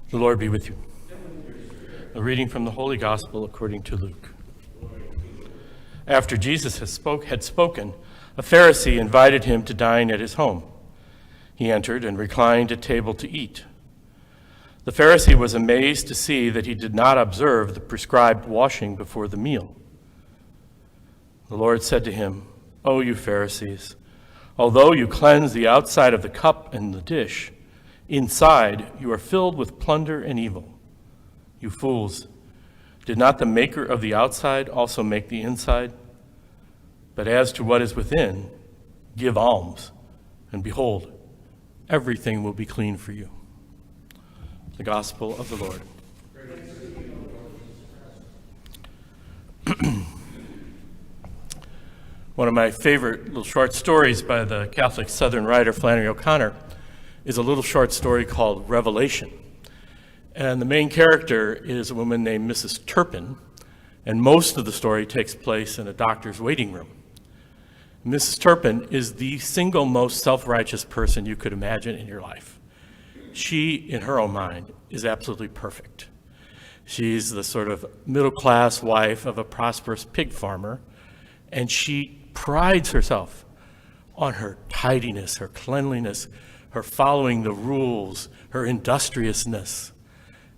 The Lord be with you. A reading from the Holy Gospel according to Luke. After Jesus had spoken, a Pharisee invited him to dine at his home. He entered and reclined at table to eat. The Pharisee was amazed to see that he did not observe the prescribed washing before the meal. The Lord said to him, "O you Pharisees, although you cleanse the outside of the cup and the dish, inside you are filled with plunder and evil. You fools, did not the maker of the outside also make the inside? But as to what is within, give alms, and behold, everything will be clean for you." The Gospel of the Lord. One of my favorite little short stories by the Catholic Southern writer Flannery O'Connor is a little short story called Revelation. And the main character is a woman named Mrs. Turpin, and most of the story takes place in a doctor's waiting room. Mrs. Turpin is the single most self-righteous person you could imagine in your life. She, in her own mind, is absolutely perfect. She's the sort of middle-class wife of a prosperous pig farmer, and she prides herself on her tidiness, her cleanliness, her following the rules, her industriousness.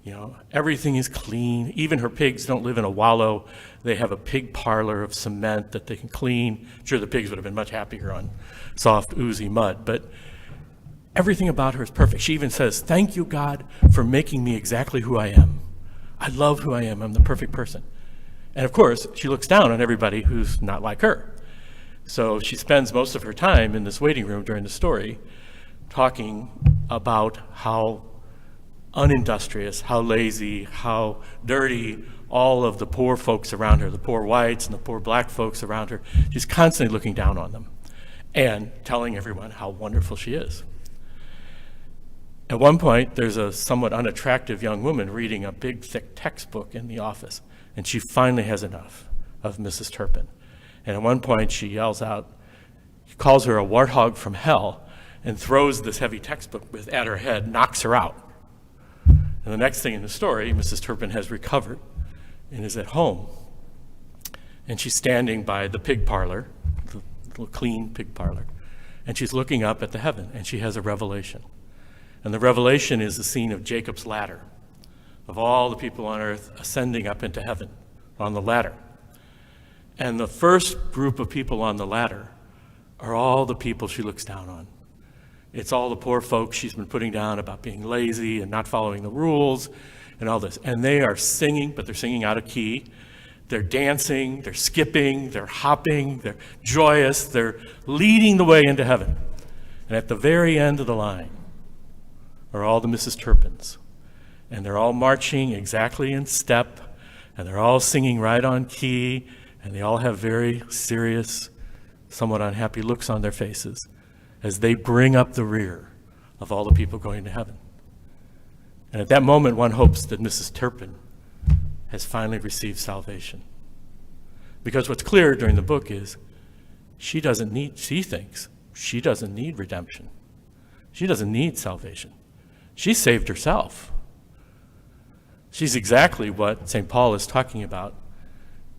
You know, everything is clean. Even her pigs don't live in a wallow. They have a pig parlor of cement that they can clean. Sure, the pigs would have been much happier on soft, oozy mud, but everything about her is perfect. She even says, "Thank you, God, for making me exactly who I am. I love who I am. I'm the perfect person." And of course, she looks down on everybody who's not like her. So she spends most of her time in this waiting room during the story talking about how unindustrious, how lazy, how dirty all of the poor folks around her, the poor whites and the poor black folks around her. She's constantly looking down on them and telling everyone how wonderful she is. At one point, there's a somewhat unattractive young woman reading a big, thick textbook in the office, and she finally has enough of Mrs. Turpin. And at one point, she yells out, he calls her a warthog from hell, and throws this heavy textbook at her head, knocks her out. And the next thing in the story, Mrs. Turpin has recovered and is at home. And she's standing by the pig parlor, the little clean pig parlor, and she's looking up at the heaven, and she has a revelation. And the revelation is the scene of Jacob's ladder, of all the people on earth ascending up into heaven on the ladder. And the first group of people on the ladder are all the people she looks down on. It's all the poor folks she's been putting down about being lazy and not following the rules and all this. And they are singing, but they're singing out of key. They're dancing, they're skipping, they're hopping, they're joyous, they're leading the way into heaven. And at the very end of the line are all the Mrs. Turpins. And they're all marching exactly in step, and they're all singing right on key, and they all have very serious, somewhat unhappy looks on their faces as they bring up the rear of all the people going to heaven. And at that moment, one hopes that Mrs. Turpin has finally received salvation. Because what's clear during the book is she thinks she doesn't need redemption. She doesn't need salvation. She saved herself. She's exactly what St. Paul is talking about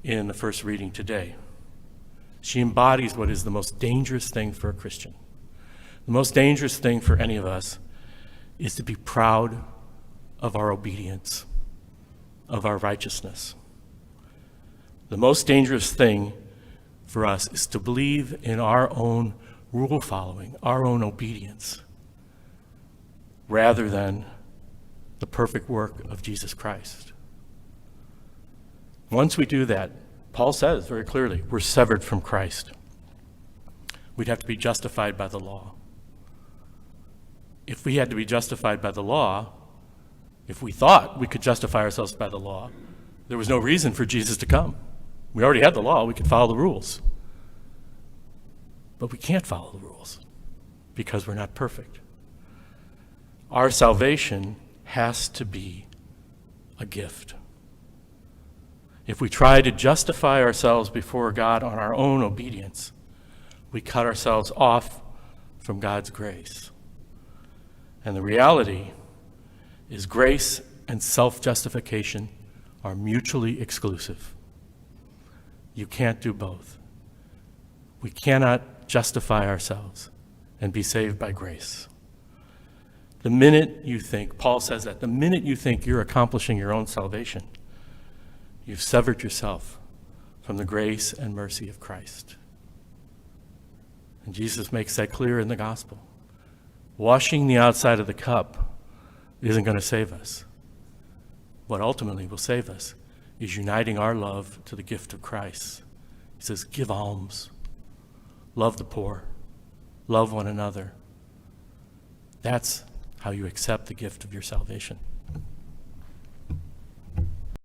in the first reading today. She embodies what is the most dangerous thing for a Christian. The most dangerous thing for any of us is to be proud of our obedience, of our righteousness. The most dangerous thing for us is to believe in our own rule following, our own obedience, rather than the perfect work of Jesus Christ. Once we do that, Paul says very clearly, we're severed from Christ. We'd have to be justified by the law. If we had to be justified by the law, if we thought we could justify ourselves by the law, there was no reason for Jesus to come. We already had the law, we could follow the rules. But we can't follow the rules because we're not perfect. Our salvation has to be a gift. If we try to justify ourselves before God on our own obedience, we cut ourselves off from God's grace. And the reality is grace and self-justification are mutually exclusive. You can't do both. We cannot justify ourselves and be saved by grace. The minute you think, Paul says that, the minute you think you're accomplishing your own salvation, you've severed yourself from the grace and mercy of Christ. And Jesus makes that clear in the gospel. Washing the outside of the cup isn't going to save us. What ultimately will save us is uniting our love to the gift of Christ. He says, give alms, love the poor, love one another. That's how you accept the gift of your salvation.